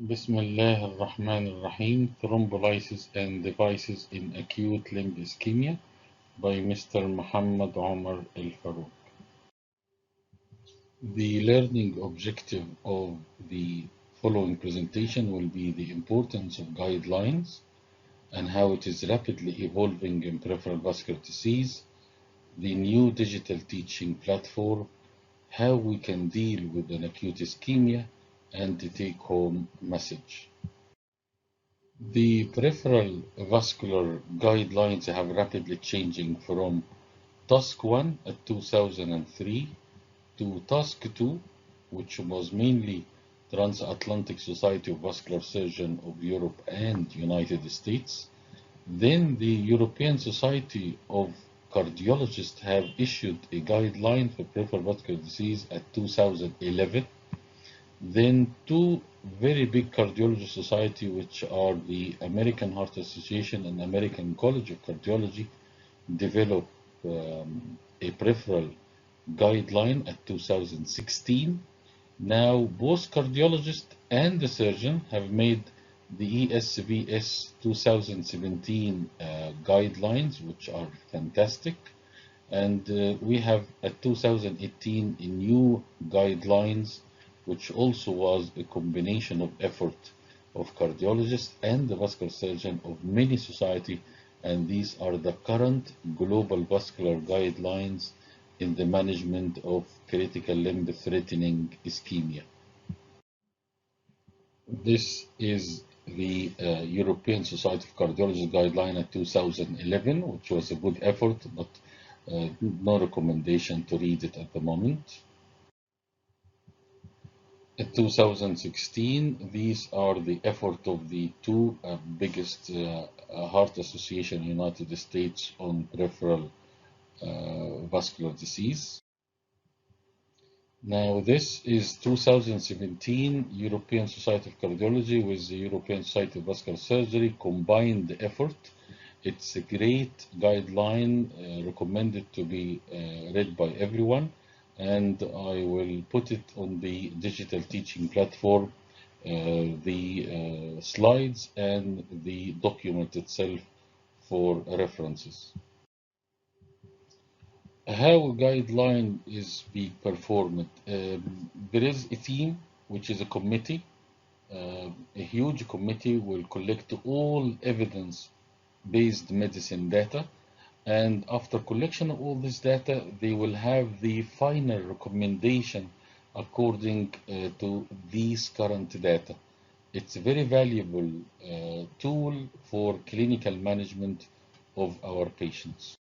Bismillah ar-Rahman ar-Rahim, Thrombolysis and Devices in Acute Limb Ischemia by Mr. Mohamed Al-Farouk. The learning objective of the following presentation will be the importance of guidelines and how it is rapidly evolving in peripheral vascular disease, the new digital teaching platform, how we can deal with an acute ischemia, and the take-home message. The peripheral vascular guidelines have rapidly changing from Task 1 at 2003 to Task 2, which was mainly Transatlantic Society of Vascular Surgeons of Europe and United States. Then the European Society of Cardiologists have issued a guideline for peripheral vascular disease at 2011. Then two very big cardiology society, which are the American Heart Association and American College of Cardiology, developed a peripheral guideline at 2016. Now both cardiologists and the surgeon have made the ESVS 2017 guidelines, which are fantastic. And we have at 2018 a new guidelines, which also was a combination of effort of cardiologists and the vascular surgeon of many society, and these are the current global vascular guidelines in the management of critical limb threatening ischemia. This is the European Society of Cardiology guideline at 2011, which was a good effort, but no recommendation to read it at the moment. In 2016, these are the effort of the two biggest heart association in the United States on peripheral vascular disease. Now this is 2017 European Society of Cardiology with the European Society of Vascular Surgery combined effort. It's a great guideline recommended to be read by everyone, and I will put it on the digital teaching platform, the slides and the document itself for references. How a guideline is being performed. There is a team, which is a committee. A huge committee will collect all evidence-based medicine data, and after collection of all this data, they will have the final recommendation according to these current data. It's a very valuable tool for clinical management of our patients.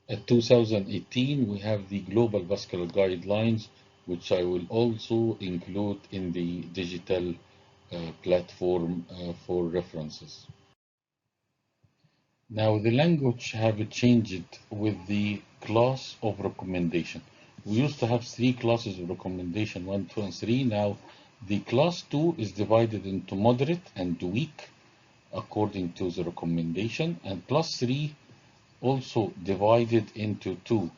At 2018, we have the Global Vascular Guidelines, which I will also include in the digital platform for references. Now, the language have changed with the class of recommendation. We used to have three classes of recommendation, 1, 2, and 3. Now, the class 2 is divided into moderate and weak according to the recommendation, and class 3 also divided into two,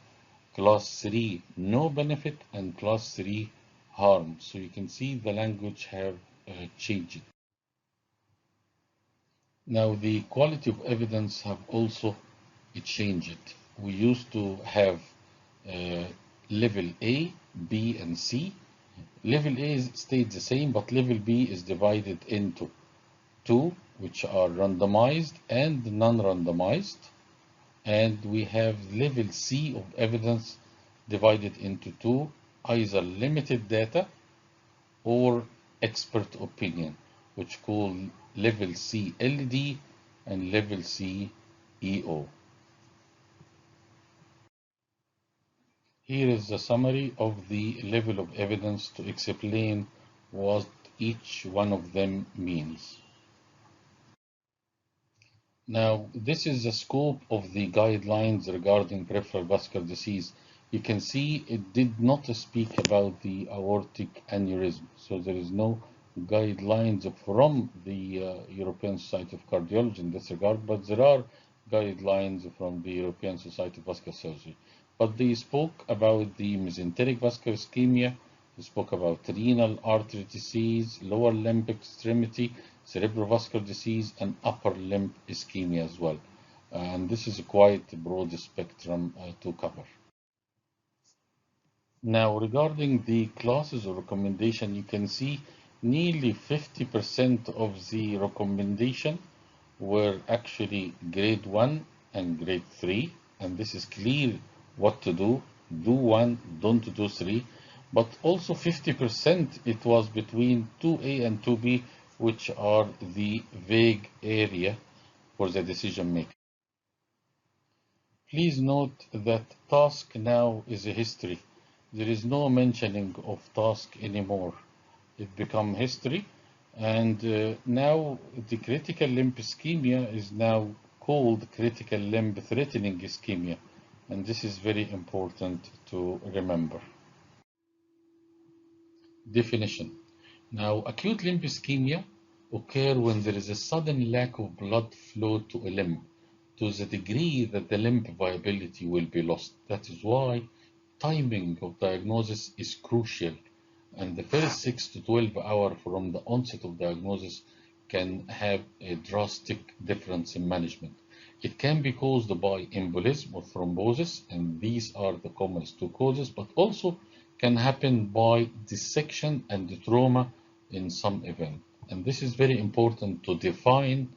class 3 no benefit and class 3 harm. So you can see the language have changed. Now the quality of evidence have also changed. We used to have level A, B, and C. Level A stayed the same, but level B is divided into two, which are randomized and non-randomized. And we have level C of evidence divided into two, either limited data or expert opinion, which call level C LD and level C EO. Here is the summary of the level of evidence to explain what each one of them means. Now, this is the scope of the guidelines regarding peripheral vascular disease. You can see it did not speak about the aortic aneurysm. So there is no guidelines from the European Society of Cardiology in this regard, but there are guidelines from the European Society of Vascular Surgery. But they spoke about the mesenteric vascular ischemia, We spoke about renal artery disease, lower limb extremity, cerebrovascular disease, and upper limb ischemia as well. And this is quite a broad spectrum to cover. Now, regarding the classes or recommendation, you can see nearly 50% of the recommendation were actually grade 1 and grade 3, and this is clear what to do. Do 1, don't do 3, but also 50% it was between 2A and 2B, which are the vague area for the decision making. Please note that task now is a history. There is no mentioning of task anymore. It become history, and now the critical limb ischemia is now called critical limb threatening ischemia, and this is very important to remember. Definition. Now, acute limb ischemia occur when there is a sudden lack of blood flow to a limb to the degree that the limb viability will be lost. That is why timing of diagnosis is crucial, and the first 6 to 12 hours from the onset of diagnosis can have a drastic difference in management. It can be caused by embolism or thrombosis, and these are the commonest two causes, but also can happen by dissection and trauma in some event. And this is very important to define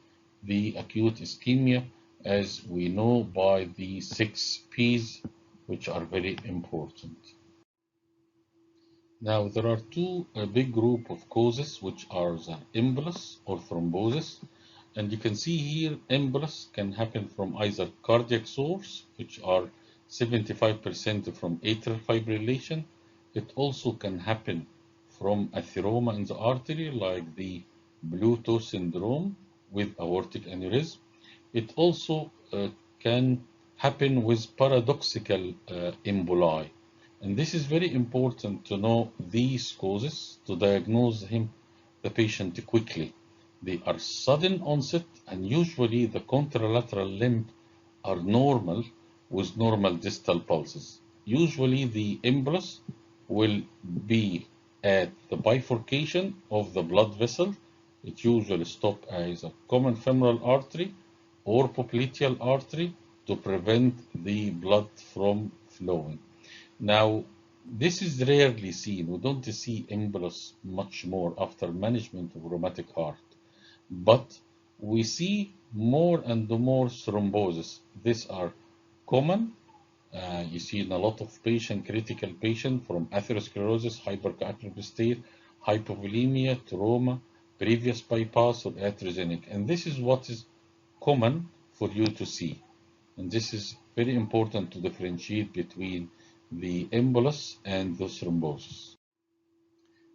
the acute ischemia, as we know by the 6 P's, which are very important. Now, there are two big group of causes, which are the embolus or thrombosis. And you can see here, embolus can happen from either cardiac source, which are 75% from atrial fibrillation. It also can happen from atheroma in the artery, like the blue toe syndrome with aortic aneurysm. It also can happen with paradoxical emboli. And this is very important to know these causes to diagnose the patient quickly. They are sudden onset, and usually the contralateral limb are normal with normal distal pulses. Usually the embolus will be at the bifurcation of the blood vessel. It usually stops as a common femoral artery or popliteal artery to prevent the blood from flowing. Now, this is rarely seen. We don't see embolus much more after management of rheumatic heart, but we see more and more thrombosis. These are common. You see in a lot of critical patients from atherosclerosis, hypercapnic, hypovolemia, trauma, previous bypass, or atherogenic. And this is what is common for you to see. And this is very important to differentiate between the embolus and the thrombosis.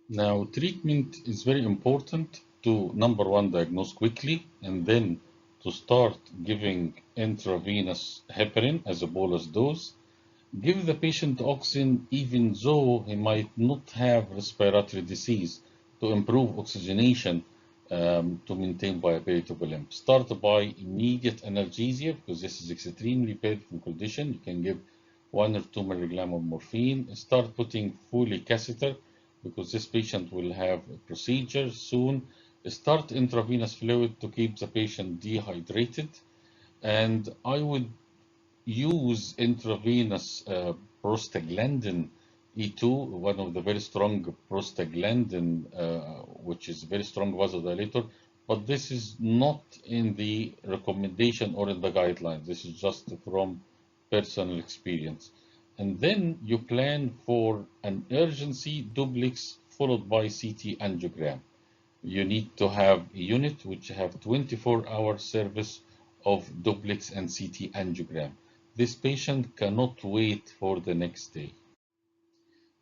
Now, treatment is very important to, number one, diagnose quickly, and then to start giving intravenous heparin as a bolus dose. Give the patient oxygen even though he might not have respiratory disease to improve oxygenation to maintain viability of the limb. Start by immediate analgesia, because this is extremely painful condition. You can give 1 or 2 milligrams of morphine. Start putting Foley catheter, because this patient will have a procedure soon. Start intravenous fluid to keep the patient dehydrated. And I would use intravenous prostaglandin E2, one of the very strong prostaglandin, which is a very strong vasodilator, but this is not in the recommendation or in the guidelines. This is just from personal experience. And then you plan for an urgency duplex followed by CT angiogram. You need to have a unit which have 24-hour service of duplex and CT angiogram. This patient cannot wait for the next day.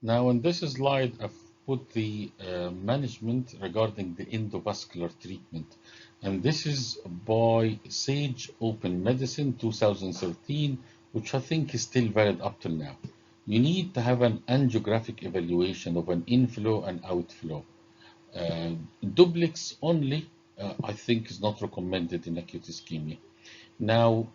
Now, in this slide, I've put the management regarding the endovascular treatment. And this is by Sage Open Medicine 2013, which I think is still valid up till now. You need to have an angiographic evaluation of an inflow and outflow. Duplex only, I think, is not recommended in acute ischemia. Now,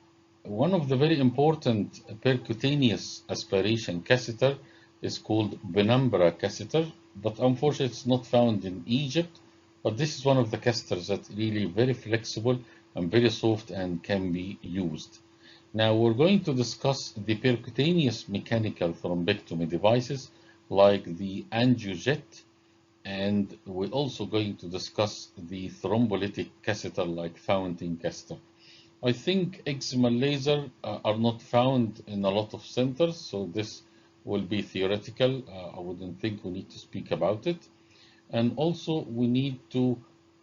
one of the very important percutaneous aspiration catheter is called penumbra catheter, but unfortunately it's not found in Egypt. But this is one of the catheters that's really very flexible and very soft and can be used. Now we're going to discuss the percutaneous mechanical thrombectomy devices like the angiojet, and we're also going to discuss the thrombolytic catheter like fountain catheter. I think excimer laser are not found in a lot of centers, so this will be theoretical. I wouldn't think we need to speak about it. And also we need to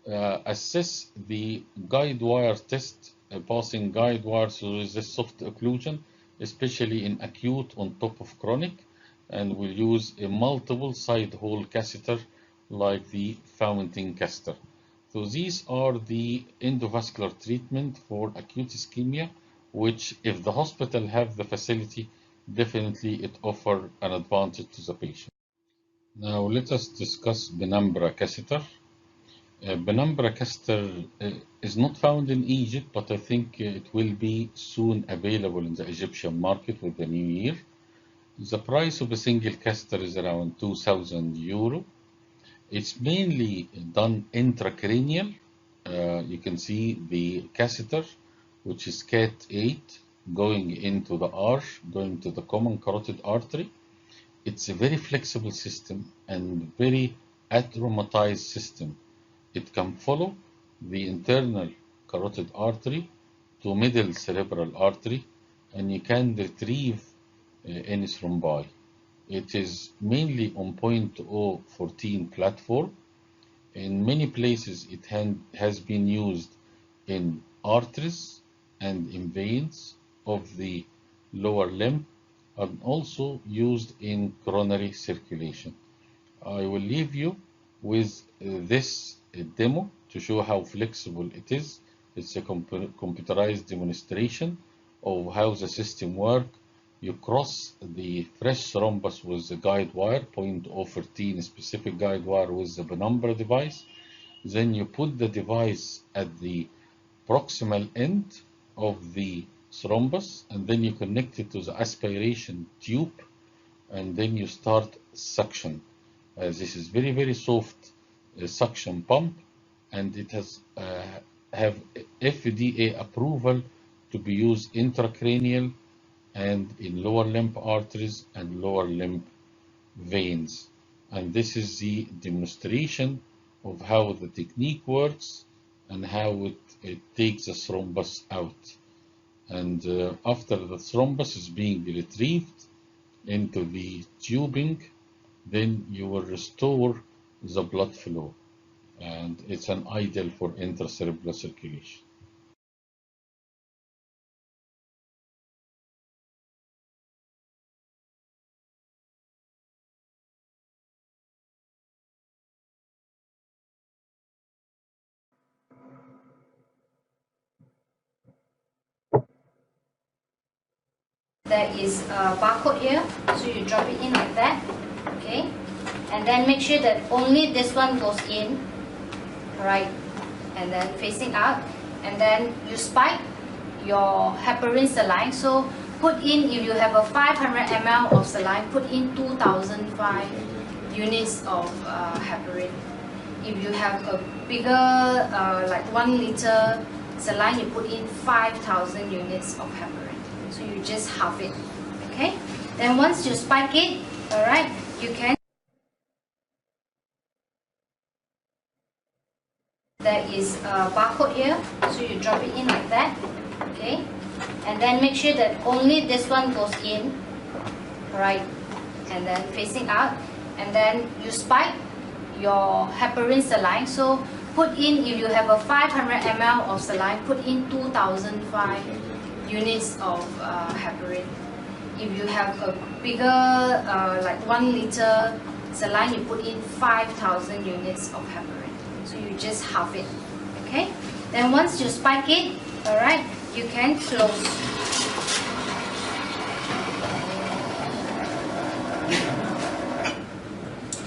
assess the guide wire test, passing guide wires through this soft occlusion, especially in acute on top of chronic, and we'll use a multiple side hole catheter like the fountain catheter. So these are the endovascular treatment for acute ischemia, which if the hospital have the facility, definitely it offer an advantage to the patient. Now let us discuss penumbra catheter. Penumbra catheter is not found in Egypt, but I think it will be soon available in the Egyptian market with the new year. The price of a single catheter is around €2,000. It's mainly done intracranial. You can see the catheter, which is Cat 8, going into the arch, going to the common carotid artery. It's a very flexible system and very atraumatized system. It can follow the internal carotid artery to middle cerebral artery, and you can retrieve any thrombi. It is mainly on 0.014 platform. In many places, it has been used in arteries and in veins of the lower limb, and also used in coronary circulation. I will leave you with this demo to show how flexible it is. It's a computerized demonstration of how the system works. You cross the fresh thrombus with the guide wire, 0.014 specific guide wire with the penumbra device. Then you put the device at the proximal end of the thrombus, and then you connect it to the aspiration tube, and then you start suction. This is very, very soft suction pump, and it has have FDA approval to be used intracranial and in lower limb arteries and lower limb veins. And this is the demonstration of how the technique works and how it takes the thrombus out. And after the thrombus is being retrieved into the tubing, then you will restore the blood flow. And it's an ideal for intracerebral circulation. There is a barcode here, so you drop it in like that, okay? And then make sure that only this one goes in, right? And then facing out, and then you spike your heparin saline. So put in, if you have a 500 ml of saline, put in 2005 units of heparin. If you have a bigger, like 1 liter saline, you put in 5,000 units of heparin. So you just halve it, okay? Then once you spike it, all right, you can. There is a barcode here, so you drop it in like that, okay? And then make sure that only this one goes in, right? And then facing out, and then you spike your heparin saline. So put in, if you have a 500 ml of saline, put in 2005 units of heparin. If you have a bigger, like 1 liter saline, you put in 5,000 units of heparin. So you just halve it, okay? Then once you spike it, all right, you can close.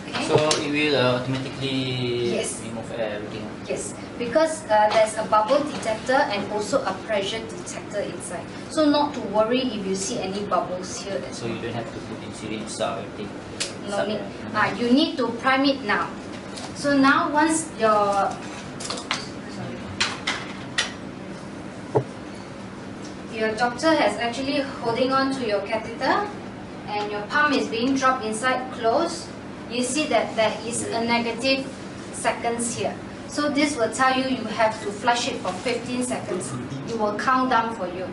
Okay. So it will automatically yes. remove everything. Yes, because there's a bubble detector and also a pressure detector inside. So not to worry if you see any bubbles here. So you don't have to put in syringe or everything. No need. You need to prime it now. So now once your doctor has actually holding on to your catheter and your pump is being dropped inside close, you see that there is a negative seconds here. So this will tell you you have to flush it for 15 seconds. It will count down for you.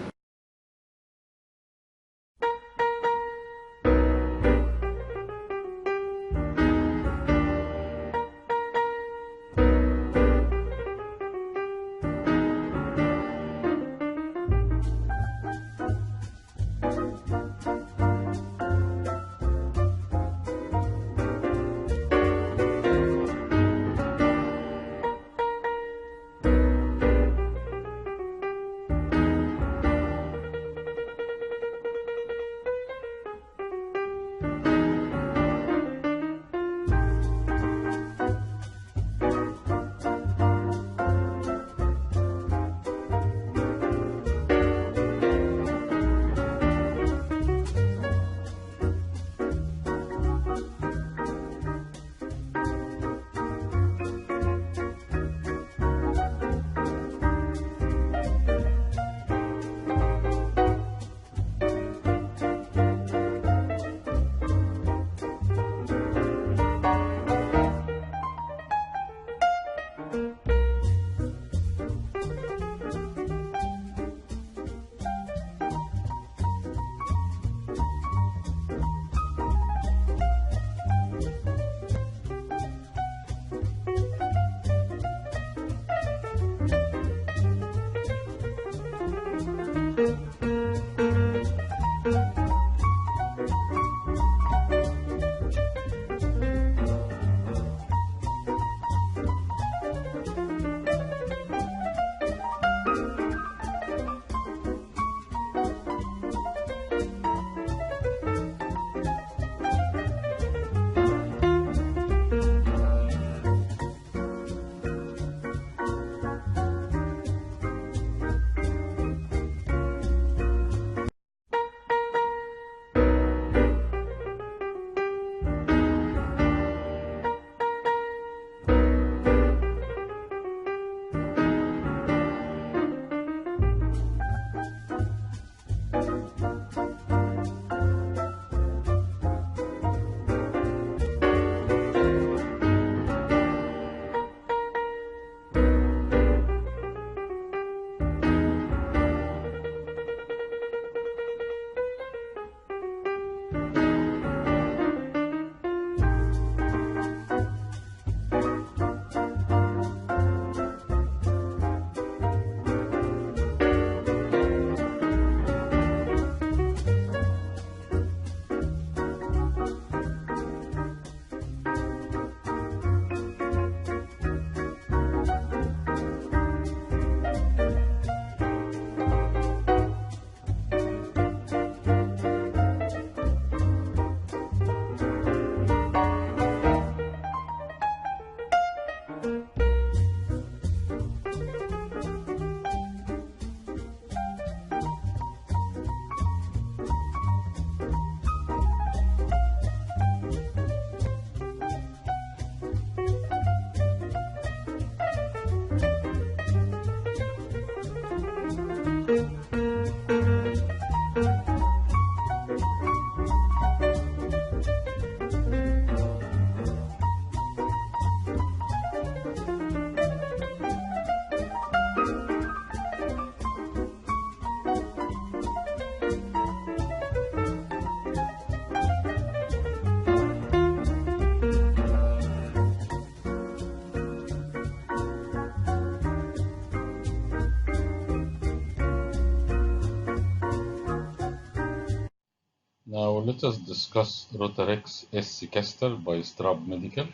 Now let us discuss Rotarex SC catheter by Strab Medical.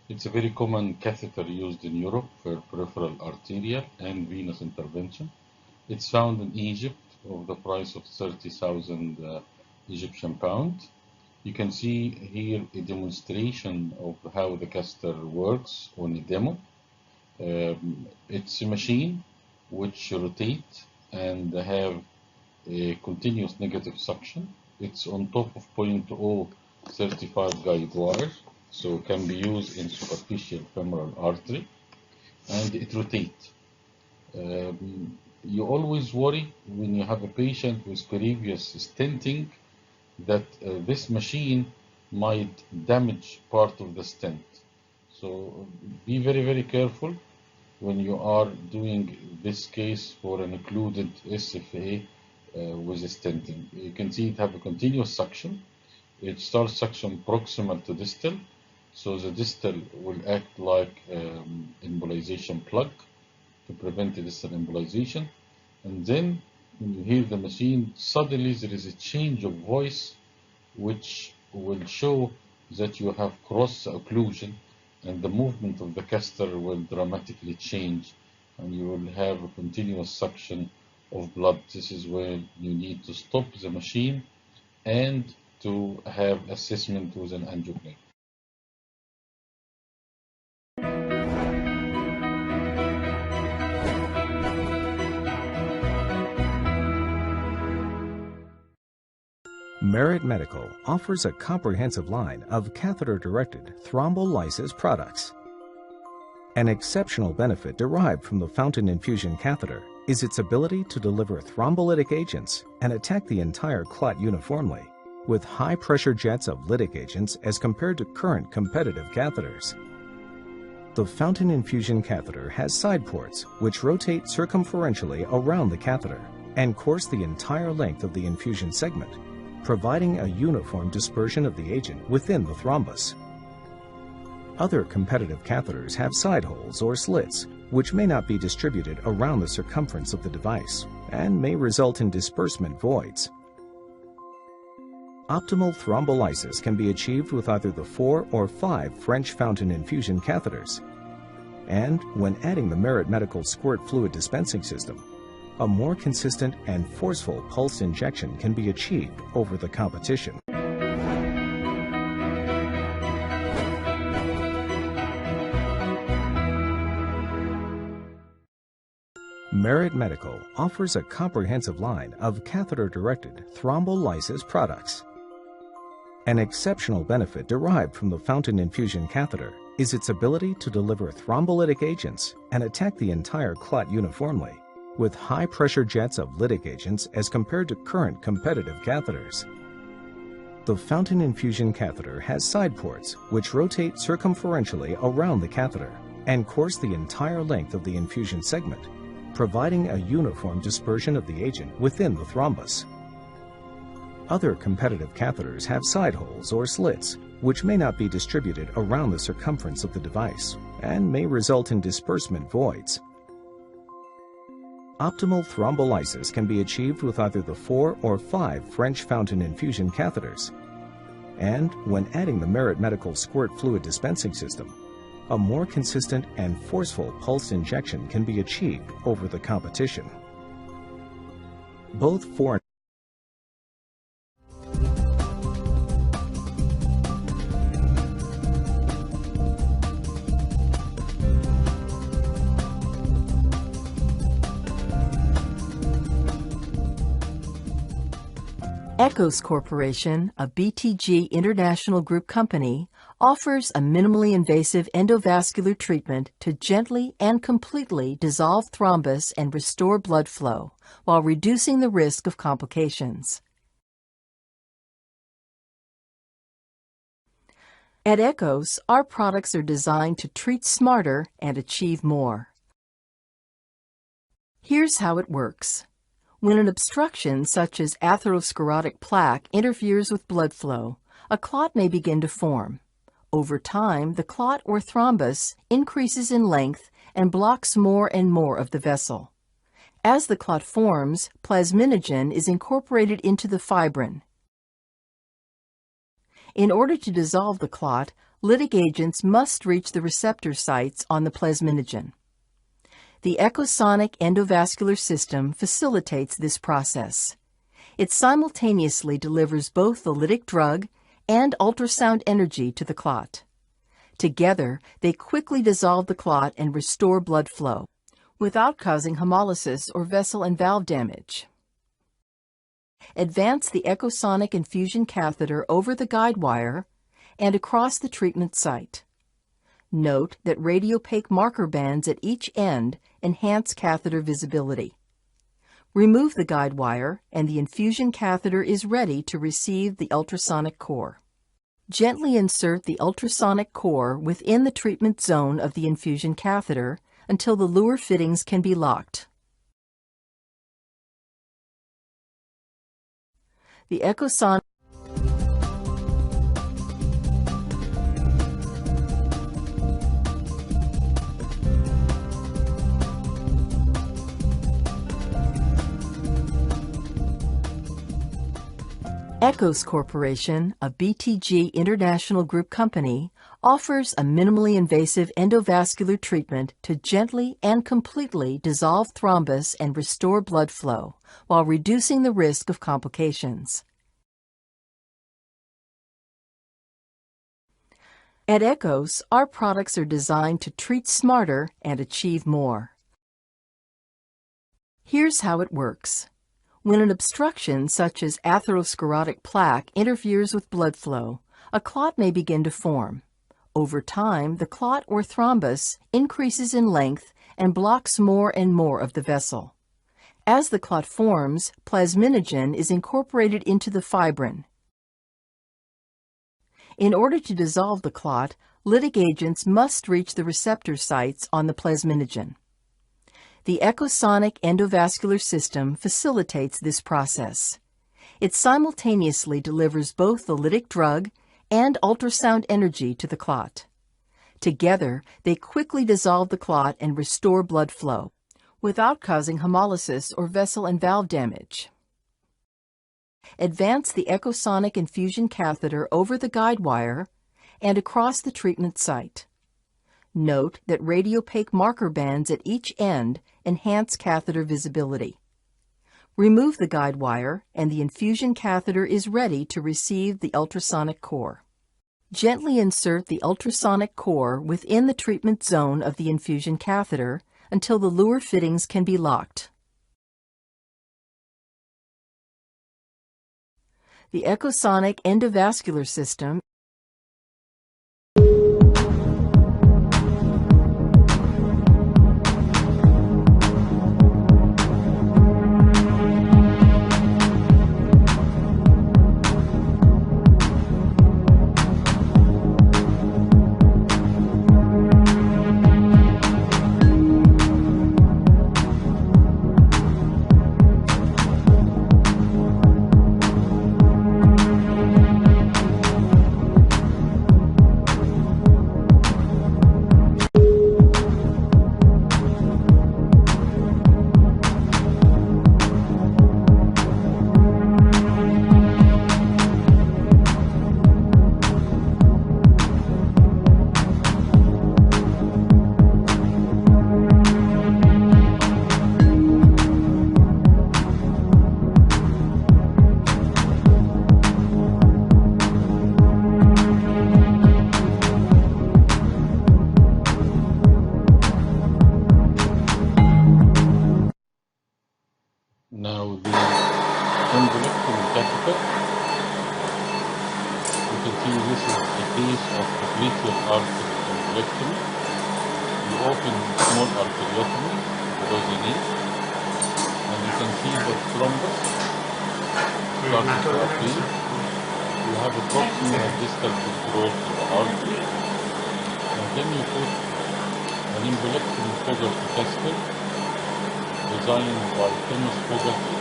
It's a very common catheter used in Europe for peripheral arterial and venous intervention. It's found in Egypt of the price of 30,000 Egyptian pound. You can see here a demonstration of how the catheter works on a demo. It's a machine which rotate and have a continuous negative suction. It's on top of 0.035 guide wire, so can be used in superficial femoral artery, and it rotates. You always worry when you have a patient with previous stenting that this machine might damage part of the stent. So be very, very careful when you are doing this case for an occluded SFA with stenting. You can see it have a continuous suction. It starts suction proximal to distal, so the distal will act like embolization plug to prevent the distal embolization. And then when you hear the machine, suddenly there is a change of voice which will show that you have cross occlusion, and the movement of the caster will dramatically change, and you will have a continuous suction of blood. This is where you need to stop the machine and to have assessment with an angiogram. Merit Medical offers a comprehensive line of catheter-directed thrombolysis products. An exceptional benefit derived from the fountain infusion catheter is its ability to deliver thrombolytic agents and attack the entire clot uniformly, with high-pressure jets of lytic agents as compared to current competitive catheters. The fountain infusion catheter has side ports which rotate circumferentially around the catheter and course the entire length of the infusion segment, providing a uniform dispersion of the agent within the thrombus. Other competitive catheters have side holes or slits, which may not be distributed around the circumference of the device and may result in disbursement voids. Optimal thrombolysis can be achieved with either the 4 or 5 French fountain infusion catheters. And when adding the Merit Medical squirt fluid dispensing system, a more consistent and forceful pulse injection can be achieved over the competition. Merit Medical offers a comprehensive line of catheter-directed thrombolysis products. An exceptional benefit derived from the fountain infusion catheter is its ability to deliver thrombolytic agents and attack the entire clot uniformly, with high-pressure jets of lytic agents as compared to current competitive catheters. The fountain infusion catheter has side ports which rotate circumferentially around the catheter and course the entire length of the infusion segment, providing a uniform dispersion of the agent within the thrombus. Other competitive catheters have side holes or slits, which may not be distributed around the circumference of the device and may result in disbursement voids. Optimal thrombolysis can be achieved with either the 4 or 5 French fountain infusion catheters. And when adding the Merit Medical squirt fluid dispensing system, a more consistent and forceful pulse injection can be achieved over the competition. Both foreign Echos Corporation, a BTG International Group company, offers a minimally invasive endovascular treatment to gently and completely dissolve thrombus and restore blood flow while reducing the risk of complications. At Echos, our products are designed to treat smarter and achieve more. Here's how it works. When an obstruction such as atherosclerotic plaque interferes with blood flow, a clot may begin to form. Over time, the clot or thrombus increases in length and blocks more and more of the vessel. As the clot forms, plasminogen is incorporated into the fibrin. In order to dissolve the clot, lytic agents must reach the receptor sites on the plasminogen. The echosonic endovascular system facilitates this process. It simultaneously delivers both the lytic drug and ultrasound energy to the clot. Together, they quickly dissolve the clot and restore blood flow, without causing hemolysis or vessel and valve damage. Advance the echosonic infusion catheter over the guide wire and across the treatment site. Note that radiopaque marker bands at each end enhance catheter visibility. Remove the guide wire and the infusion catheter is ready to receive the ultrasonic core. Gently insert the ultrasonic core within the treatment zone of the infusion catheter until the luer fittings can be locked. The echosonic Echos Corporation, a BTG International Group company, offers a minimally invasive endovascular treatment to gently and completely dissolve thrombus and restore blood flow while reducing the risk of complications. At Echos, our products are designed to treat smarter and achieve more. Here's how it works. When an obstruction such as atherosclerotic plaque interferes with blood flow, a clot may begin to form. Over time, the clot or thrombus increases in length and blocks more and more of the vessel. As the clot forms, plasminogen is incorporated into the fibrin. In order to dissolve the clot, lytic agents must reach the receptor sites on the plasminogen. The echosonic endovascular system facilitates this process. It simultaneously delivers both the lytic drug and ultrasound energy to the clot. Together, they quickly dissolve the clot and restore blood flow, without causing hemolysis or vessel and valve damage. Advance the echosonic infusion catheter over the guide wire and across the treatment site. Note that radiopaque marker bands at each end enhance catheter visibility. Remove the guide wire and the infusion catheter is ready to receive the ultrasonic core. Gently insert the ultrasonic core within the treatment zone of the infusion catheter until the luer fittings can be locked. The echosonic endovascular system Now the umbilical catheter, you can see this is a case of tracheal artery umbilectomy. You open small arteriotomy below the knee, and you can see the thrombus starting to appear. You have a proximal distal control to the artery, and then you put an umbilectomy Fogarty catheter designed by Thomas Fogarty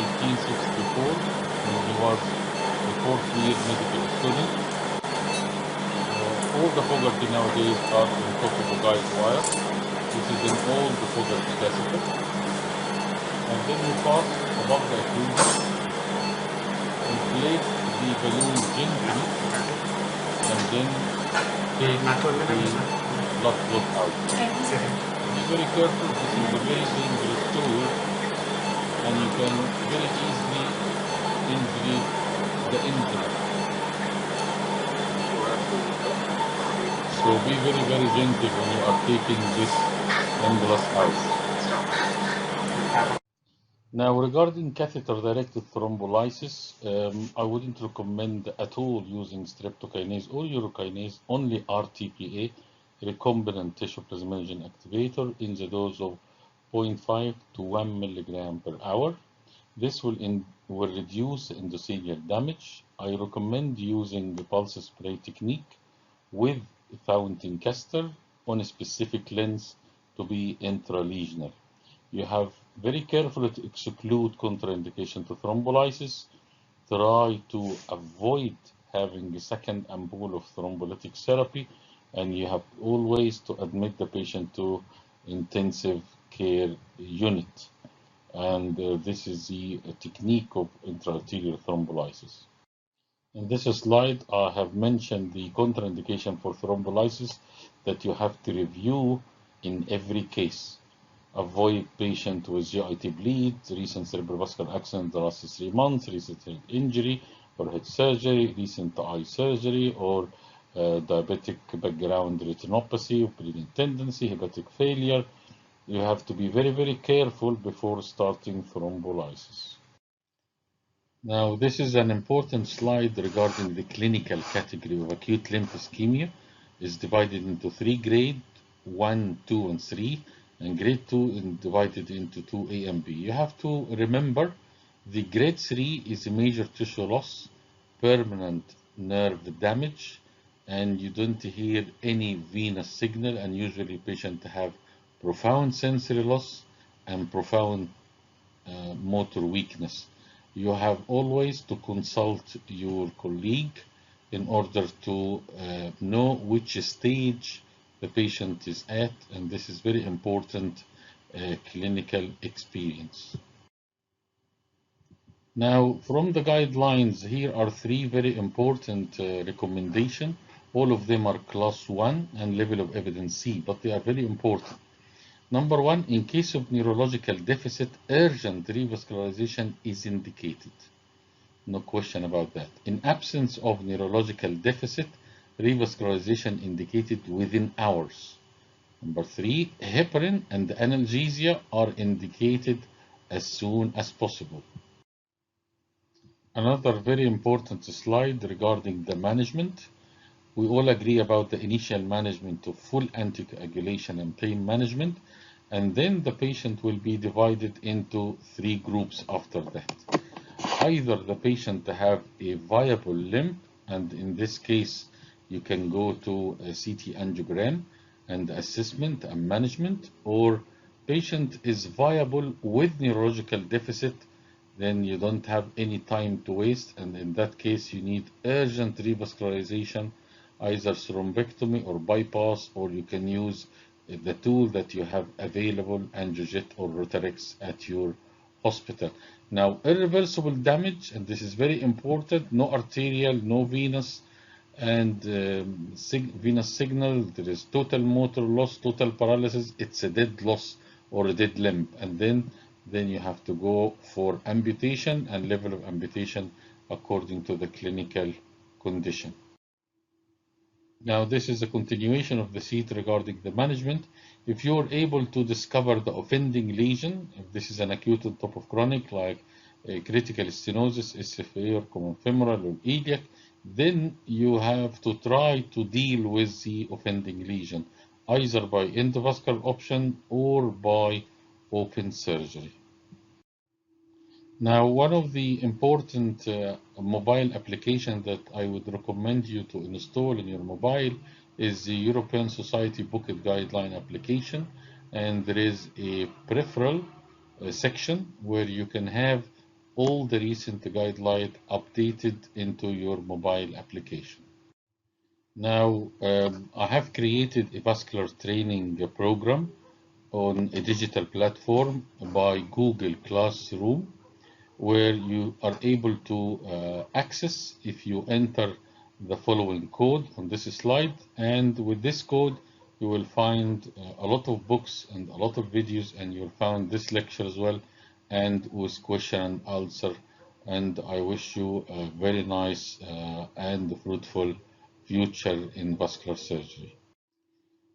in 1864 when he was a fourth-year medical student. All the Fogarty nowadays are on top of a guide wire. This is an old Fogarty catheter. And then you pass above the occlusion, inflate the balloon gently, and then take the blood flow out. Be very careful, this is a very dangerous tool and you can very easily injure the intellect. So be very, very gentle when you are taking this embolus out. Now, regarding catheter-directed thrombolysis, I wouldn't recommend at all using streptokinase or urokinase, only RTPA, recombinant tissue plasminogen activator, in the dose of 0.5 to 1 milligram per hour. This will reduce endothelial damage. I recommend using the pulse spray technique with fountain caster on a specific lens to be intralesional. You have very carefully to exclude contraindication to thrombolysis. Try to avoid having a second ampoule of thrombolytic therapy, and you have always to admit the patient to intensive care unit. And this is the technique of intraarterial thrombolysis. In this slide, I have mentioned the contraindication for thrombolysis that you have to review in every case. Avoid patient with GIT bleed, recent cerebrovascular accident the last 3 months, recent head injury or head surgery, recent eye surgery, or diabetic background retinopathy, bleeding tendency, hepatic failure. You have to be very, very careful before starting thrombolysis. Now, this is an important slide regarding the clinical category of acute limb ischemia. It's divided into 3 grades, 1, 2, and 3, and grade 2 is divided into 2A and B. You have to remember the grade 3 is a major tissue loss, permanent nerve damage, and you don't hear any venous signal, and usually patients have profound sensory loss and profound motor weakness. You have always to consult your colleague in order to know which stage the patient is at, and this is very important clinical experience. Now, from the guidelines, here are 3 very important recommendations. All of them are class 1 and level of evidence C, but they are very important. Number 1, in case of neurological deficit, urgent revascularization is indicated. No question about that. In absence of neurological deficit, revascularization indicated within hours. Number 3, heparin and analgesia are indicated as soon as possible. Another very important slide regarding the management. We all agree about the initial management of full anticoagulation and pain management, and then the patient will be divided into 3 groups after that. Either the patient have a viable limb, and in this case you can go to a CT angiogram and assessment and management, or patient is viable with neurological deficit, then you don't have any time to waste, and in that case you need urgent revascularization, either thrombectomy or bypass, or you can use the tool that you have available, Angiojet or Rotarex at your hospital. Now, irreversible damage, and this is very important, no arterial, no venous, and venous signal, there is total motor loss, total paralysis, it's a dead loss or a dead limb, and then you have to go for amputation and level of amputation according to the clinical condition. Now, this is a continuation of the sheet regarding the management. If you're able to discover the offending lesion, if this is an acute on top of chronic, like critical stenosis, SFA, or common femoral or iliac, then you have to try to deal with the offending lesion, either by endovascular option or by open surgery. Now, one of the important mobile applications that I would recommend you to install in your mobile is the European Society Bucket Guideline application, and there is a peripheral section where you can have all the recent guidelines updated into your mobile application. Now, I have created a vascular training program on a digital platform by Google Classroom, where you are able to access if you enter the following code on this slide. And with this code, you will find a lot of books and a lot of videos, and you'll find this lecture as well, and with question and answer. And I wish you a very nice and fruitful future in vascular surgery.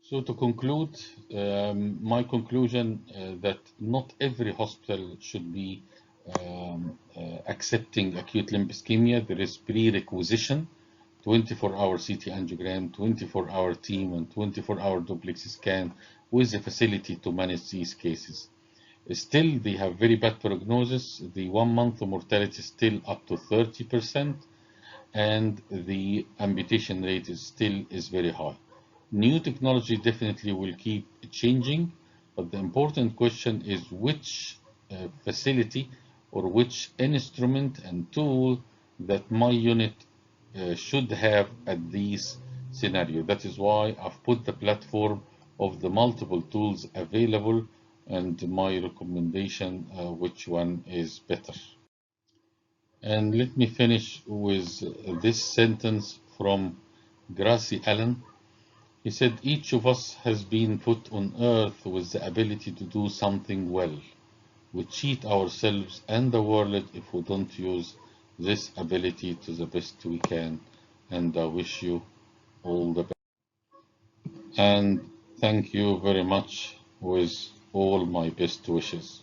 So to conclude, my conclusion that not every hospital should be accepting acute limb ischemia. There is prerequisition, 24-hour CT angiogram, 24-hour team, and 24-hour duplex scan with the facility to manage these cases. Still, they have very bad prognosis. The 1 month mortality is still up to 30%, and the amputation rate is still very high. New technology definitely will keep changing, but the important question is which facility or which instrument and tool that my unit should have at this scenario. That is why I've put the platform of the multiple tools available and my recommendation which one is better. And let me finish with this sentence from Gracie Allen. He said, each of us has been put on earth with the ability to do something well. We cheat ourselves and the world if we don't use this ability to the best we can. And I wish you all the best. And thank you very much with all my best wishes.